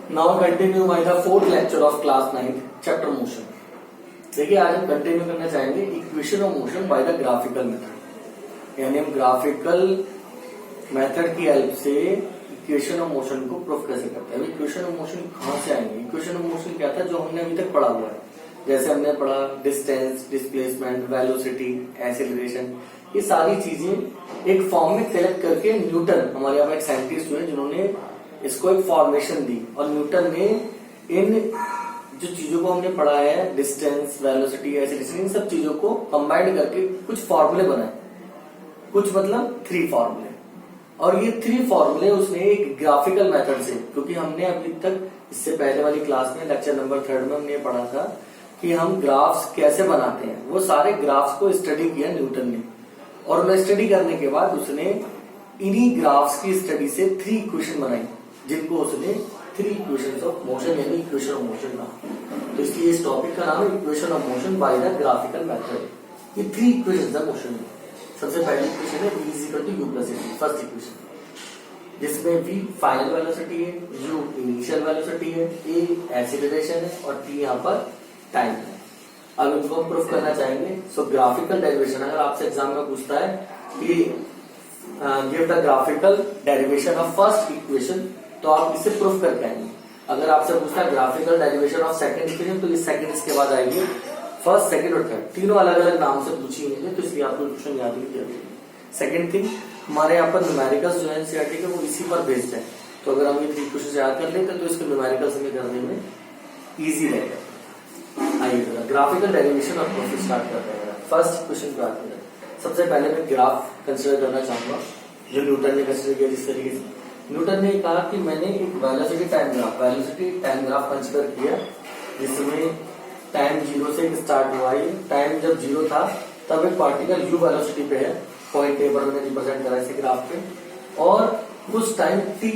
Now continue by the fourth lecture of class 9 chapter motion. देखिए आज हम continue करना चाहेंगे equation of motion by the graphical method, यानी हम ग्राफिकल मेथड की हेल्प से इक्वेशन ऑफ मोशन को प्रूफ कैसे करते हैं। इक्वेशन ऑफ मोशन कहां से आएंगे? इक्वेशन ऑफ मोशन क्या था जो हमने अभी तक पढ़ा हुआ है, जैसे हमने पढ़ा डिस्टेंस, डिस्प्लेसमेंट, वेलोसिटी, एक्सेलरेशन, ये सारी चीजें एक फॉर्म में कलेक्ट करके न्यूटन, हमारे यहाँ एक साइंटिस्ट हुए जिन्होंने इसको एक फॉर्मेशन दी, और न्यूटन ने इन जो चीजों को हमने पढ़ा है डिस्टेंस, वेलोसिटी, एक्सेलरेशन, इन सब चीजों को कंबाइंड करके कुछ फॉर्मूले बनाए, कुछ मतलब 3 फॉर्मूले। और ये 3 फॉर्मूले उसने एक ग्राफिकल मेथड से, क्योंकि हमने अभी तक इससे पहले वाली क्लास में लेक्चर नंबर 3 में हमने पढ़ा था कि हम ग्राफ्स कैसे बनाते हैं, वो सारे ग्राफ्स को स्टडी किया न्यूटन ने, और उन्हें स्टडी करने के बाद उसने इन्हीं ग्राफ्स की स्टडी से 3 इक्वेशन बनाई, जिनको उसने 3 इक्वेशंस ऑफ मोशन यानी इक्वेशन ऑफ मोशन कहा। तो इसलिए इस टॉपिक का नाम है equation of motion by the graphical method. ये 3 इक्वेशंस है मोशन में। सबसे पहली इक्वेशन है v is equal to U plus T, first equation, जिसमें v फाइनल वेलोसिटी है, u इनिशियल वेलोसिटी है, a एक्सीलरेशन है और t यहाँ पर टाइम है। अब इनको प्रूफ करना चाहेंगे। सो ग्राफिकल डेरिवेशन, अगर आपसे एग्जाम में पूछता है कि give the graphical derivation of first equation, तो आप इसे प्रूफ करके आएंगे। अगर आपसे पूछता है graphical derivation of second equation, तो ये सेकंड इसके बाद आएगी, फर्स्ट, सेकंड और थर्ड, तीनों अलग अलग नाम से पूछी हुई है, तो इसलिए आपको क्वेश्चन याद नहीं किया। सेकंड थिंग, हमारे यहाँ पर न्यूमेरिकल्स जो है एनसीईआरटी के, वो इसी पर बेस्ड है, तो अगर हम ये 3 क्वेश्चन याद कर लेते तो इसके न्यूमेरिकल्स हमें करने में इजी रहेगा। आइए ग्राफिकल डेरिवेशन और प्रूफ स्टार्ट करते हैं। फर्स्ट क्वेश्चन पे आते हैं। सबसे पहले मैं ग्राफ कंसिडर करना चाहूंगा जो न्यूटन ने कंसिडर किया। जिस तरीके से न्यूटन ने कहा कि मैंने एक वेलोसिटी टाइम ग्राफ कंसिडर किया, जिसमें टाइम 0 से स्टार्ट हुआ है। टाइम जब 0 था तब एक पार्टिकल u वेलोसिटी पे है, पॉइंट ए पर मैंने रिप्रेजेंट करा इसे ग्राफ पे, और कुछ टाइम t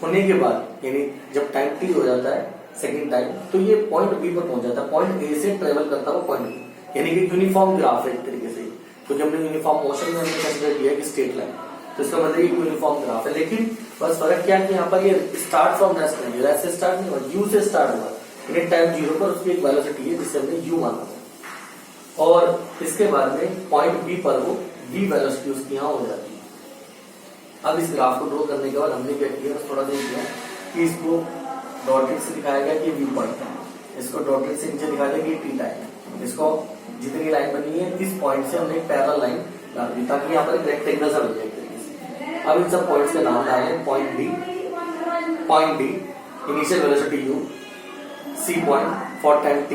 होने के बाद, यानी जब टाइम t हो जाता है सेकंड टाइम, तो ये पॉइंट बी पर पहुंच जाता है, पॉइंट ए से ट्रेवल करता हुआ पॉइंट बी, यानी कि यूनिफॉर्म ग्राफ है एक तरीके से। तो जब हमने यूनिफॉर्म मोशन में हमने कंसिडर किया कि स्ट्रेट लाइन, तो इसका मतलब एक यूनिफॉर्म ग्राफ है। लेकिन बस फर्क क्या है कि यहाँ पर ये स्टार्ट फ्रॉम रेस्ट नहीं, रेस्ट से स्टार्ट नहीं हुआ, यू से स्टार्ट हुआ, यानी टाइम 0 पर उसकी एक वेलोसिटी है जिससे हमने यू माना, और इसके बाद में पॉइंट बी पर वो वी वेलोसिटी उसकी यहाँ हो जाती है। अब इस ग्राफ को ड्रॉ करने के बाद हमने क्या किया, थोड़ा सा किया कि इसको डॉटेड से दिखाया गया कि व्यू पॉइंट है, इसको डॉटेड से नीचे दिखा दिया कि टी टाइम है। इसको जितनी लाइन बनी है इस पॉइंट से हमने एक पैरेलल लाइन डाल दी, ताकि यहाँ पर एक रेक्टेंगल सा बन जाए एक तरीके से। अब इन सब पॉइंट्स के नाम डाले, point D initial velocity u, C point for time t,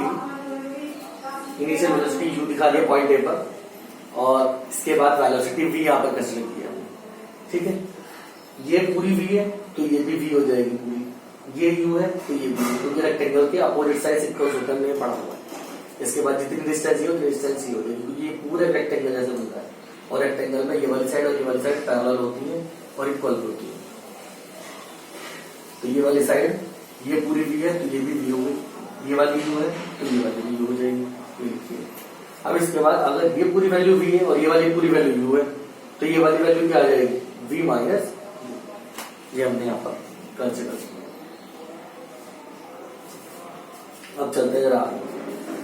initial velocity u दिखा दिया पॉइंट ए पर, और इसके बाद वेलोसिटी v यहाँ पर कंसीडर किया। ठीक है, ये पूरी v है तो ये भी v हो जाएगी पूरी, ये u है तो ये v, क्योंकि रेक्टेंगल के अपोजिट साइड इक्वल होकर में पड़ा हुआ है। इसके बाद जितनी डिस्टेंस ये हो डिस्टेंस ही हो जाएगी, क्योंकि ये पूरे रेक्टेंगल जैसे बनता है, और रेक्टेंगल में ये वाली साइड और ये वाली साइड पैरेलल होती है और इक्वल होती है। तो ये वाली साइड ये पूरी v है तो ये भी v हो गई, ये वाली u है तो ये वाली v हो जाएगी। अब इसके बाद अगर ये पूरी वैल्यू v है और ये वाली पूरी वैल्यू u है, तो ये वाली वैल्यू क्या आ जाएगी, v माइनस, ये हमने यहाँ पर कंसिडर किया। अब चलते जरा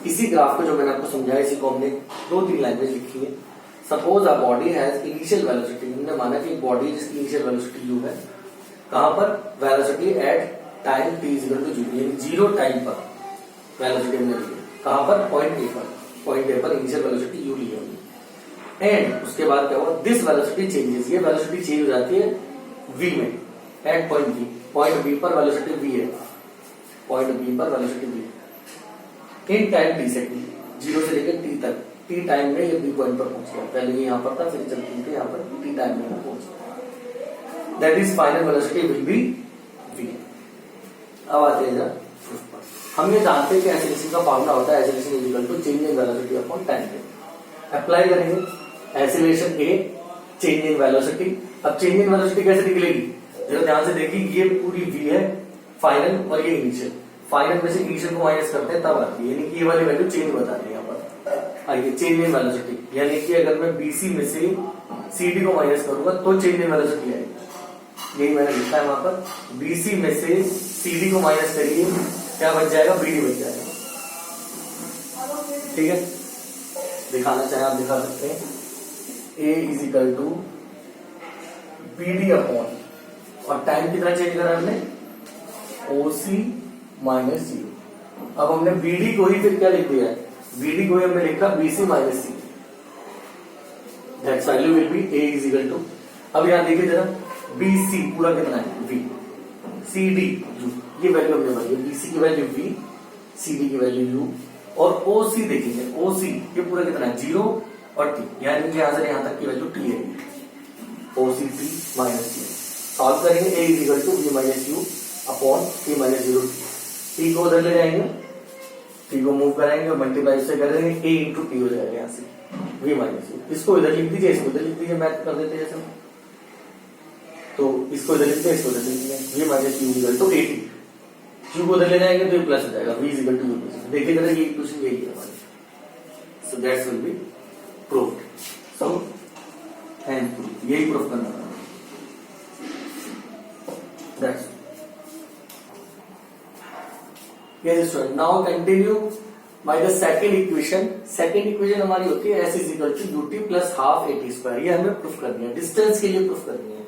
इसी ग्राफ को जो मैंने आपको समझाया, इसी को हमने 2-3 लैंग्वेज लिखी है। Suppose a body has initial velocity, हमने माना कि एक बॉडी जिसकी इनिशियल वेलोसिटी u है, कहां पर, velocity at time t equal to 0, यानी 0 टाइम पर वेलोसिटी हमने ली, कहां पर, पॉइंट ए पर इनिशियल वेलोसिटी u ली हमने। एंड उसके बाद क्या हुआ, दिस वेलोसिटी चेंजेस, ये वेलोसिटी चेंज हो जाती है v में, एट पॉइंट b पर वेलोसिटी v है, पॉइंट b पर velocity v in time t second, 0 से लेकर t तक, t टाइम में ये b पॉइंट पर पहुंच गया, पहले ये यहाँ पर था, फिर चलते थे यहाँ पर t टाइम में पहुंच गया। That is final velocity will be v। अब आते हैं जरा, हम ये जानते हैं कि एक्सेलरेशन का फॉर्मूला होता है acceleration is equal to change in velocity upon time. Apply करेंगे acceleration a, change in velocity. अब चेंज इन वेलोसिटी कैसे निकलेगी, जरा ध्यान से देखिए, ये पूरी v है फाइनल और ये इनिशियल, फाइनल में से इनिशियल को माइनस करते हैं तब आती है, यानी कि ये वाली वैल्यू चेंज बता रही है यहाँ पर। आइए चेंज इन वेलोसिटी, यानी कि अगर मैं BC में से CD को माइनस करूंगा तो चेंज इन वेलोसिटी आएगी। यही मैंने लिखा है वहां पर। BC में से CD को माइनस करिए, क्या बच जाएगा, BD बच जाएगा। ठीक है, दिखाना चाहे आप दिखा सकते हैं। A is equal to BD upon, और टाइम कितना चेंज करा हमने, OC माइनस 0। अब हमने BD को ही फिर क्या लिख दिया है, BD को ही हमने लिखा BC minus C, that's value will be A is equal to, अब यहां देखिए जरा, BC पूरा कितना है V, CD U, ये वैल्यू हमने बनाई, BC की वैल्यू V, CD की वैल्यू U, और OC देखेंगे, OC ये पूरा कितना है 0 और T, यानी यहां से यहां तक की वैल्यू T है, OC T minus T। Solve करेंगे, A is equal to V minus U upon T minus 0 T को उधर ले जाएंगे, T को मूव कराएंगे और मल्टीप्लाई से करेंगे, A इंटू T हो जाएगा यहाँ से V माइनस U। इसको इधर लिख दीजिए, इसको इधर लिख दीजिए, मैथ कर देते जैसे, तो इसको इधर लिखते हैं, इसको इधर लिख दीजिए, V minus U equal to 80, Q को उधर ले जाएंगे तो ये प्लस हो जाएगा, V is equal to U plus. देखिए जरा ये इक्वेशन यही है हमारी, so that's will be proved, so and prove, यही प्रूफ करना है, that's yes student. Now continue by the second equation. Second equation हमारी होती है S is equal to ut plus half at square, ये हमें प्रूफ करनी है, डिस्टेंस के लिए प्रूफ करनी है।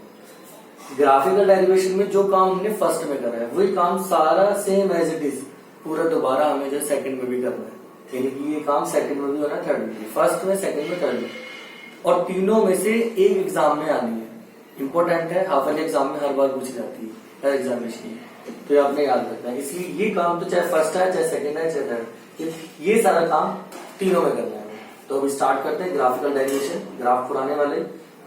ग्राफिकल डेरिवेशन में जो काम हमने फर्स्ट में करा है वही काम सारा सेम एज इट इज पूरा दोबारा हमें जो सेकंड में भी करना है, यानी कि ये काम सेकंड में भी होना, थर्ड में भी, फर्स्ट में, सेकंड में, थर्ड में, और तीनों में से एक एग्जाम में आनी है, इंपॉर्टेंट है, हाफ एन एग्जाम में हर बार पूछी जाती है, हर एग्जामिनेशन में, तो ये आपने याद रखना है। इसलिए ये काम तो चाहे फर्स्ट है, चाहे सेकंड है, चाहे थर्ड, ये सारा काम तीनों में करना है। तो अभी स्टार्ट करते हैं ग्राफिकल डेरिवेशन, ग्राफ पुराने वाले,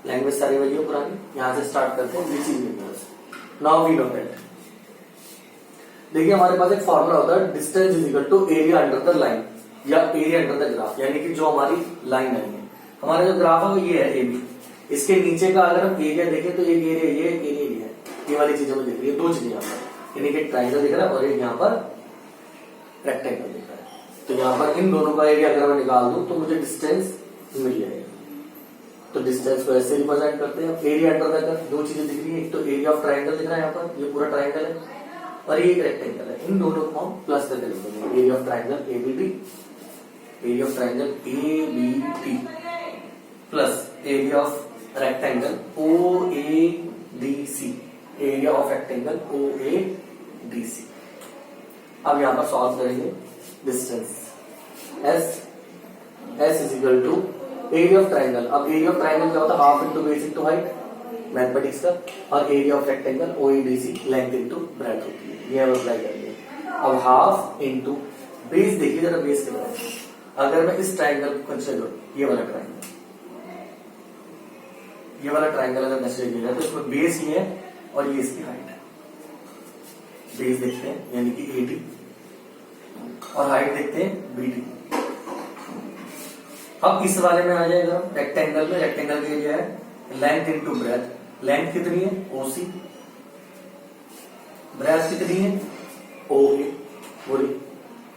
लैंग्वेज सारी वही पुरानी, यहां से स्टार्ट करते हैं, which is now we know that. देखिए हमारे पास एक फॉर्मूला होता है, distance is equal to area under the line या एरिया अंडर द ग्राफ, यानी कि जो हमारी लाइन आई है, हमारा जो ग्राफ है वो ये है AB, इसके नीचे का अगर हम एरिया देखें तो एक एरिया ये, एक एरिया ये है, ये वाली चीजें में दिख रही है, दो चीजें यहाँ पर, यानी कि ट्राइंगल दिख रहा है और एक यहाँ पर रेक्टेंगल दिख रहा है। तो यहाँ पर इन दोनों का एरिया अगर मैं निकाल दूं तो मुझे डिस्टेंस मिल जाएगा। तो डिस्टेंस को ऐसे रिप्रेजेंट करते हैं, एरिया अंडर द कर्व, दो चीजें दिख रही है, एक तो एरिया ऑफ ट्राइंगल दिख रहा है यहाँ पर, ये पूरा ट्राइंगल है, और ये एक रेक्टेंगल है, इन दोनों को हम प्लस करके लिखेंगे, area of triangle ABD, area of triangle ABT plus area of rectangle OADC, area of rectangle OADC। अब यहां पर सॉल्व करेंगे distance, S is equal to area of triangle. अब एरिया ऑफ ट्राइंगल क्या होता है, half into base into height, mathematics का, और area of rectangle OADC length into breadth होती है, ये हम अप्लाई करेंगे। अब हाफ इंटू बेस, देखिए जरा बेस के बारे में, अगर मैं इस ट्राइंगल को कंसिडर करूं, ये वाला ट्राइंगल, ये वाला ट्राइंगल अगर कंसिडर किया जाए तो इसमें बेस ये है और ये इसकी हाइट है। बेस देखते हैं यानी कि AD और हाइट देखते हैं BD। अब इस वाले में आ जाएगा रेक्टेंगल में, रेक्टेंगल का एरिया है लेंथ इंटू ब्रेथ, लेंथ कितनी है OC, ब्रेथ कितनी है OA। बोलिए,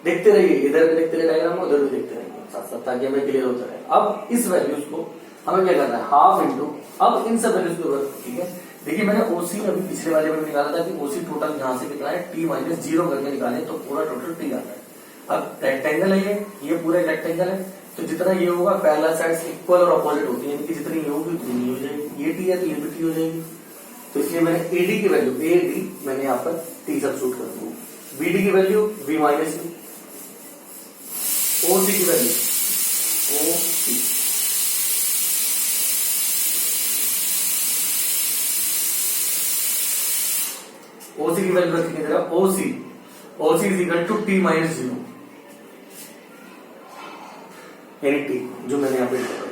देखते रहिए, इधर भी देखते रहिए डायग्राम में, उधर भी देखते रहिए साथ साथ, ताकि हमें क्लियर होता रहे। अब इस वैल्यूज को हमें क्या करना है, हाफ इंटू, अब इन सब वैल्यूज को, ठीक है, देखिए मैंने OC अभी पिछले वाले में निकाला था कि OC टोटल यहां से कितना है T माइनस 0 करके निकाले तो पूरा टोटल T आता है। अब रेक्टेंगल है ये पूरा रेक्टेंगल है, तो जितना ये होगा पैरेलल साइड्स इक्वल और अपोजिट होती है, यानी कि जितनी ये होगी उतनी हो जाएगी, ये T है तो ये भी T हो जाएगी। तो इसलिए मैंने AD की वैल्यू AD मैंने यहाँ पर T सब्स्टिट्यूट कर दूंगा, BD की value V minus U, OC की वैल्यू OC, OC की वैल्यू रखने देगा OC is equal to T minus 0, यानी T जो मैंने यहाँ पे लिखा,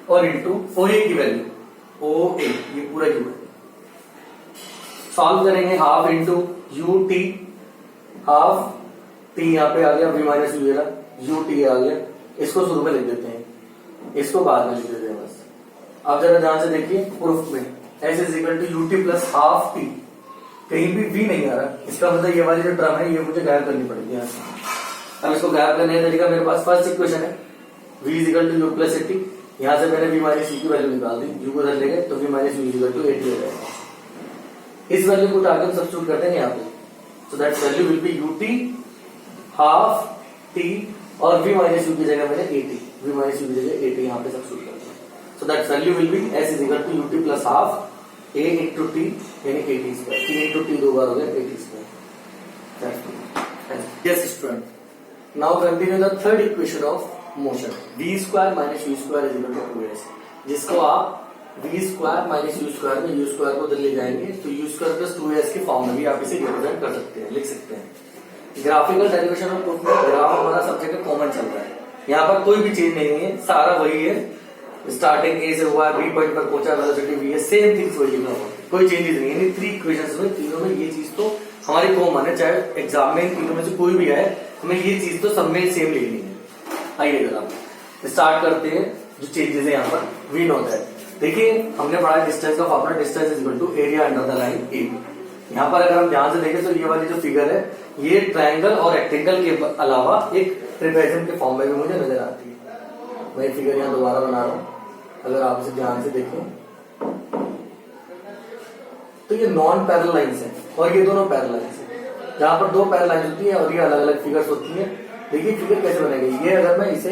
और इंटू OA की वैल्यू OA, ये पूरा U है। सॉल्व करेंगे, half into UT, half T यहाँ पे आ गया, V माइनस U UT आ गया, इसको शुरू में लिख देते हैं, इसको बाद में लिख देते हैं बस। अब जरा ध्यान से देखिए प्रूफ में, S is equal to UT plus half T, कहीं भी V नहीं आ रहा, इसका मतलब ये वाली जो टर्म है ये मुझे गायब करनी पड़ेगी यहाँ से। अब इसको गायब करने का तरीका मेरे पास फर्स्ट इक्वेशन है, V is equal to U plus 80, यहाँ से मैंने v माइनस यू की वैल्यू निकाल दी, u को उधर ले गए तो v minus U equal to 80 हो जाएगा। इस वैल्यू को उठाकर हम सब्स्टिट्यूट करते हैं यहाँ पे, सो that value will B ut half t और v माइनस यू की जगह मैंने 80, v माइनस यू की जगह 80 यहाँ पे सब्स्टिट्यूट करते हैं। So that value will be s is equal to ut plus half a into T यानी 80 स्क्वायर, t इंटू टी 2 बार हो गया 80 square. Yes student, now continue the third equation of motion, v square minus u square is equal to 2s, जिसको आप v square minus u square में u square को उधर ले जाएंगे तो u स्क्वायर प्लस 2s के फॉर्म में भी आप इसे रिप्रेजेंट कर सकते हैं, लिख सकते हैं। ग्राफिकल डेरिवेशन ऑफ प्रूफ में ग्राफ हमारा सब्जेक्ट कॉमन चल रहा है, यहाँ पर कोई भी चेंज नहीं है, सारा वही है, स्टार्टिंग ए से हुआ बी पॉइंट पर पहुंचा, वेलोसिटी v है, सेम थिंग्स वही लिखा हुआ, कोई चेंजेस नहीं है। 3 इक्वेशंस में तीनों में ये चीज तो हमारी कॉमन है, चाहे एग्जाम में इन तीनों में से कोई भी आए हमें ये चीज तो सब में सेम लिखनी है। आइए जरा स्टार्ट करते हैं, जो चेंजेस है यहाँ पर वी नोट है। देखिए हमने पढ़ा डिस्टेंस का formula, distance is equal to area under the line a. यहाँ पर अगर हम ध्यान से देखें तो ये वाली जो फिगर है ये ट्रायंगल और रेक्टेंगल के अलावा एक ट्रिपेजियम के फॉर्म में भी मुझे नजर आती है। मैं फिगर यहाँ दोबारा बना रहा हूँ, अगर आप इसे ध्यान से देखें तो ये नॉन पैरेलल लाइंस है और ये दोनों पैरेलल लाइंस है, जहां पर 2 पैरेलल लाइंस होती है और ये अलग अलग फिगर्स होती है। देखिए फिगर कैसे बनेगी, ये अगर मैं इसे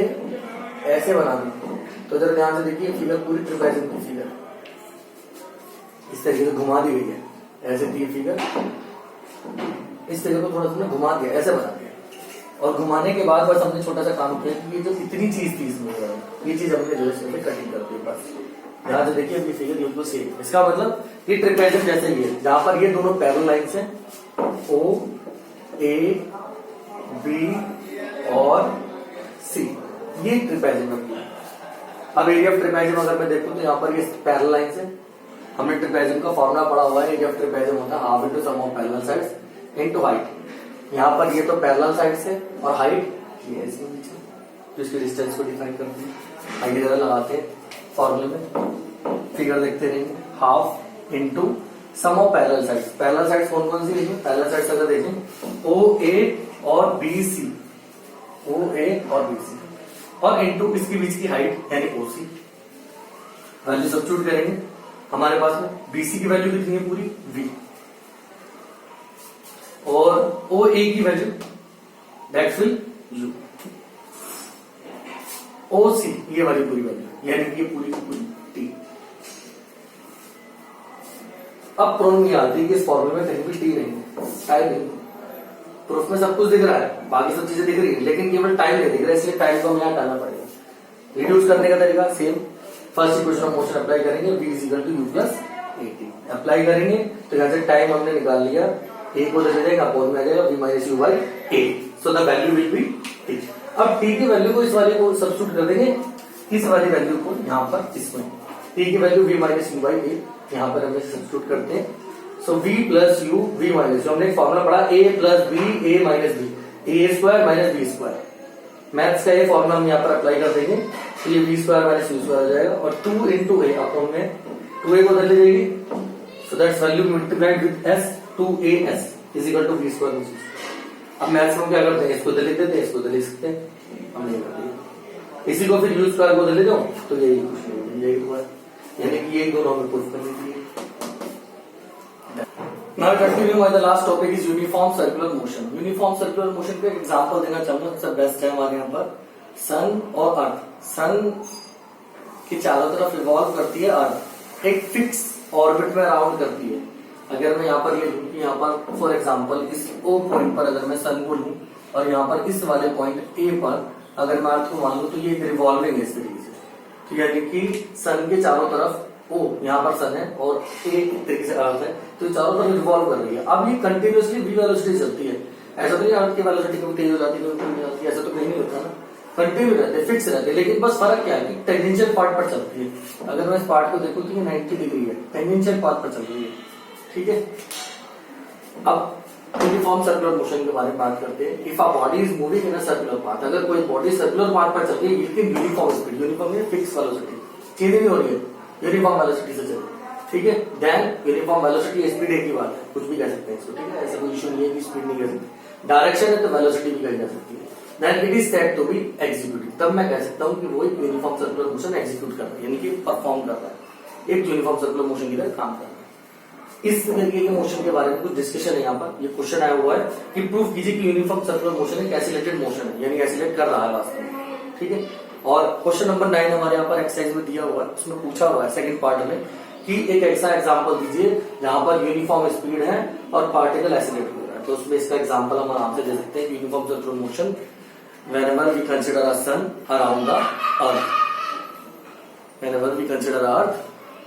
ऐसे बना दूं तो इधर ध्यान से देखिए फिगर पूरी ट्रिपेजियम की फिगर इस तरीके से घुमा दी गई है, ऐसे थी फिगर, इस तरीके को थोड़ा सा घुमा दिया, ऐसे बना दिया, और घुमाने के बाद बस हमने छोटा सा काम किया कि ये जो इतनी चीज थी इसमें ये चीज हमने जो है कटिंग कर दी बस। ध्यान से देखिए अपनी फिगर बिल्कुल सेम, इसका मतलब ये ट्रिपेजियम जैसे ही है, जहां पर ये दोनों पैरेलल लाइंस हैं ओ ए बी और सी, ये ट्रिपेजियम है। अब एरिया ऑफ ट्रिपेजियम अगर मैं देखूं तो यहाँ पर ये पैरेलल लाइंस है, हमने ट्रिपेजियम का फॉर्मूला पढ़ा हुआ है, एरिया ऑफ ट्रिपेजियम होता है half into sum of parallel sides into height. यहाँ पर ये तो पैरेलल साइड्स है और हाइट ये है इसके नीचे, तो इसके डिस्टेंस को डिफाइन करते हैं। आइए जरा लगाते हैं फॉर्मूले में, फिगर देखते रहेंगे, half into sum of parallel sides. Parallel sides कौन कौन सी देखें, पैरेलल साइड्स अगर देखें ओ ए और बी सी, ओ ए और बी सी, और इनटू इसके बीच की हाइट यानी ओ सी। वैल्यू सब्स्टिट्यूट करेंगे, हमारे पास में बीसी की वैल्यू कितनी है पूरी v, और ओ ए की वैल्यू दैट्स विल u, ओ सी ये वाली पूरी वैल्यू यानी कि ये पूरी की पूरी t। अब प्रॉब्लम ये आती है कि इस फॉर्मूले में कहीं भी t नहीं है, टाइम नहीं, प्रूफ में सब कुछ दिख रहा है, बाकी सब चीजें दिख रही है, लेकिन केवल टाइम नहीं दिख रहा है, इसलिए टाइम को हमें यहाँ डालना पड़ेगा। रिड्यूस करने का तरीका same, first equation of motion apply करेंगे, v is equal to u plus 80 apply करेंगे तो यहाँ से टाइम हमने निकाल लिया, a को दे जाएगा अपोन में आ जाएगा v minus you by a, so the value will B t। अब t की वैल्यू को इस वाले को सब्स्टिट्यूट कर देंगे, इस वाली वैल्यू को यहाँ पर इसमें, t की value v minus you by a यहाँ पर हम सब्स्टिट्यूट करते हैं, सो v plus you v minus, जो हमने फॉर्मूला पढ़ा a plus b a minus b, a square minus b square, maths का ये फॉर्मूला हम यहाँ पर अप्लाई कर देंगे, तो ये v square minus you square हो जाएगा, और 2 इंटू ए अपॉन में 2a को उधर ले जाएगी, so that's value multiplied with s 2as is equal to v square minus U. अब मैथ्स में क्या करते हैं, इसको उधर लिख देते हैं, इसको उधर लिख सकते हैं, हम नहीं करते, इसी को फिर यू स्क्वायर को उधर ले जाओ तो यही कुछ नहीं, यही हुआ, यानी कि ये दोनों हमें प्रूफ करने के लिए। Now continue with the last topic is uniform circular motion. Uniform circular motion का एग्जांपल देना चाहूंगा, सबसे बेस्ट है हमारे यहाँ पर सन और अर्थ। सन के चारों तरफ रिवॉल्व करती है अर्थ, एक फिक्स ऑर्बिट में राउंड करती है। अगर मैं यहाँ पर ये लूं कि यहाँ पर फॉर एग्जांपल इस ओ पॉइंट पर अगर मैं सन को लूं और यहाँ पर इस वाले पॉइंट ए पर अगर मैं अर्थ को मान लूं तो ये रिवॉल्विंग है इस तरीके से, तो यानी कि सन के चारों तरफ ओ यहाँ पर सन है और ए तरीके से अर्थ है, तो चारों तरफ रिवॉल्व कर रही है। अब ये कंटिन्यूअसली v वेलोसिटी चलती है, ऐसा तो नहीं अर्थ की वेलोसिटी कभी तेज हो जाती है कभी नहीं होती, ऐसा तो कहीं नहीं होता ना, कंटिन्यू रहते हैं, फिक्स रहते हैं, लेकिन बस फर्क क्या है कि टेंजेंशियल पार्ट पर चलती है। अगर मैं इस पार्ट को देखूं तो ये 90 डिग्री है, टेंजेंशियल पार्ट पर चल रही है, ठीक है। अब यूनिफॉर्म सर्कुलर मोशन के बारे में बात करते हैं। If a body is moving in a circular path, अगर कोई बॉडी सर्कुलर पाथ पर चल रही है लेकिन यूनिफॉर्म स्पीड, यूनिफॉर्म है फिक्स वेलोसिटी, चेंज नहीं हो रही है, यूनिफॉर्म वेलोसिटी से चल, ठीक है, देन यूनिफॉर्म वेलोसिटी स्पीड एक ही बात है, कुछ भी कह सकते हैं इसको, ठीक है, ऐसा कोई इशू नहीं है कि स्पीड नहीं कह सकते, डायरेक्शन है तो वेलोसिटी भी कही जा सकती है। Then it is said to be executive. तब मैं कह सकता हूँ कि वो एक यूनिफॉर्म सर्कुलर मोशन एग्जीक्यूट कर रहा है, यानी कि परफॉर्म कर रहा है, एक यूनिफॉर्म सर्कुलर मोशन की तरह काम कर रहा है। इस तरीके के मोशन के बारे में कुछ डिस्कशन है यहाँ पर। ये क्वेश्चन आया हुआ है कि प्रूफ कीजिए कि यूनिफॉर्म सर्कुलर मोशन एक एसिलेटेड मोशन है, यानी एसिलेट कर रहा है वास्तव में, ठीक है। और क्वेश्चन नंबर 9 हमारे यहाँ पर एक्सरसाइज में दिया हुआ है, उसमें पूछा हुआ है सेकंड पार्ट में कि एक ऐसा एग्जांपल दीजिए जहां पर यूनिफॉर्म स्पीड है और पार्टिकल एसिलेट हो रहा है। तो उसमें इसका एग्जांपल हम आराम से दे सकते हैं, uniform circular motion whenever we consider a sun around the earth, whenever we consider earth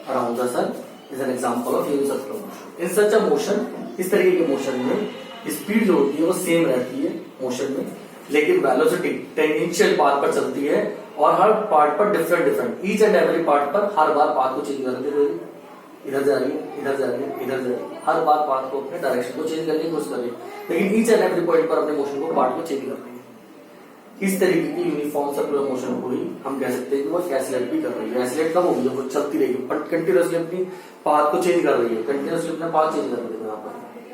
around the sun is an example of unicircular motion. In such a motion, इस तरीके के मोशन में स्पीड जो होती है वो सेम रहती है मोशन में, लेकिन वेलोसिटी टेंजेंशियल पाथ पर चलती है और हर पार्ट पर different each and every part पर हर बार पाथ को चेंज करते हुए इधर जा रही है, इधर जा रही है, इधर जा रही है, हर बार पाथ को अपने डायरेक्शन को चेंज करने की कोशिश कर रही है, लेकिन ईच एंड एवरी पॉइंट पर अपने मोशन को पार्ट को चेंज कर रही है। इस तरीके की यूनिफॉर्म सर्कुलर मोशन को ही हम कह सकते हैं कि वो एसिलेट भी कर रही है। एसिलेट कब होगी? वो चलती रहेगी, बट कंटिन्यूअसली अपनी पाथ को चेंज कर रही है, कंटिन्यूअसली अपना पाथ चेंज कर रही है यहाँ पर।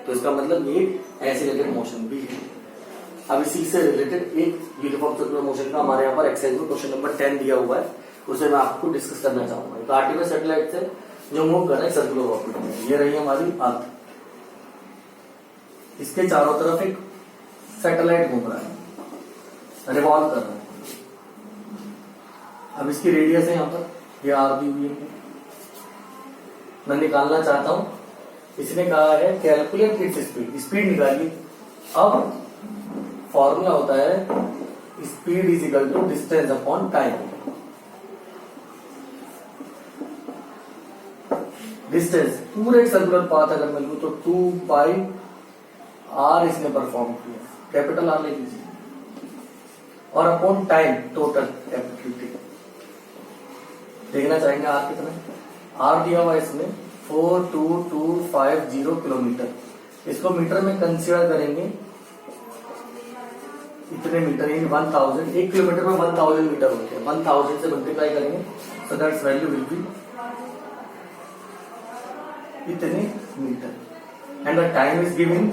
तो इसका मतलब ये एसिलेटेड मोशन भी है। अब इसी से रिलेटेड एक यूनिफॉर्म सर्कुलर मोशन का हमारे यहाँ पर एक्सरसाइज में क्वेश्चन नंबर 10 दिया हुआ है, उसे मैं आपको डिस्कस करना चाहूंगा। एक आर्टिफिशियल सैटेलाइट से जो मूव कर रहा है सर्कुलर ऑर्बिट में, ये रही हमारी अर्थ, इसके चारों तरफ एक सैटेलाइट घूम रहा है, रिवॉल्व कर रहा है। अब इसकी रेडियस है यहाँ पर, ये आर दी हुई है, मैं निकालना चाहता हूं। इसने कहा है कैलकुलेट इट्स स्पीड, स्पीड निकालिए। अब फॉर्मूला होता है speed is equal to distance upon time. Distance पूरे सर्कुलर पाथ अगर मैं लूं तो 2/r इसने परफॉर्म किया, कैपिटल आर ले लीजिए, और upon time total capital T. देखना चाहेंगे आर कितना, आर दिया हुआ इसमें 42250 किलोमीटर। इसको मीटर में कंसीडर करेंगे, इतने मीटर यानी 1000, 1 किलोमीटर में 1000 मीटर होते हैं, 1000 से मल्टीप्लाई करेंगे so that's value will be इतने meter and the time is given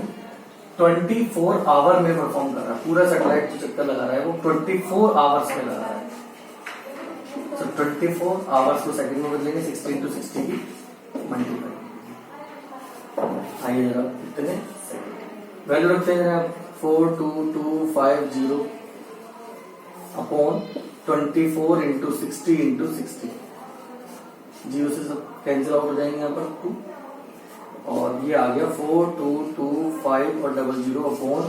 24 hour में परफॉर्म कर रहा है। पूरा सैटेलाइट जो चक्कर लगा रहा है वो 24 आवर्स में लगा रहा है। तो 24 आवर्स को सेकंड में बदलेंगे, 60 into 60 की मल्टीप्लाई। आइए जरा इतने वैल्यू रखते हैं आप 42250 अपॉन 24 into 60 into 60। जीरो से सब कैंसिल आउट हो जाएंगे यहाँ पर 2, और ये आ गया 4225 और 00 अपॉन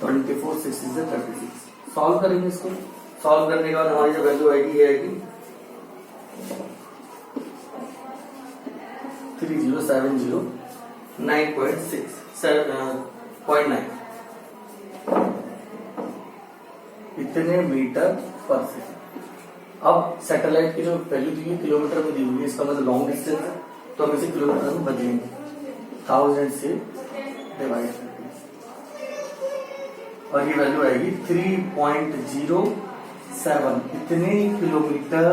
24 60 से 36। सॉल्व करेंगे इसको, सॉल्व करने के बाद हमारी जो वैल्यू आएगी ये आएगी 3070 9.9 इतने मीटर पर सेकंड। अब सैटेलाइट की जो वैल्यू दी हुई किलोमीटर में दी हुई है, इसका मतलब लॉन्ग डिस्टेंस है, तो हम इसे किलोमीटर में बदलेंगे, 1000 से डिवाइड करके, और ये वैल्यू आएगी 3.07 इतने किलोमीटर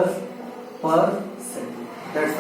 पर सेकंड। दैट्स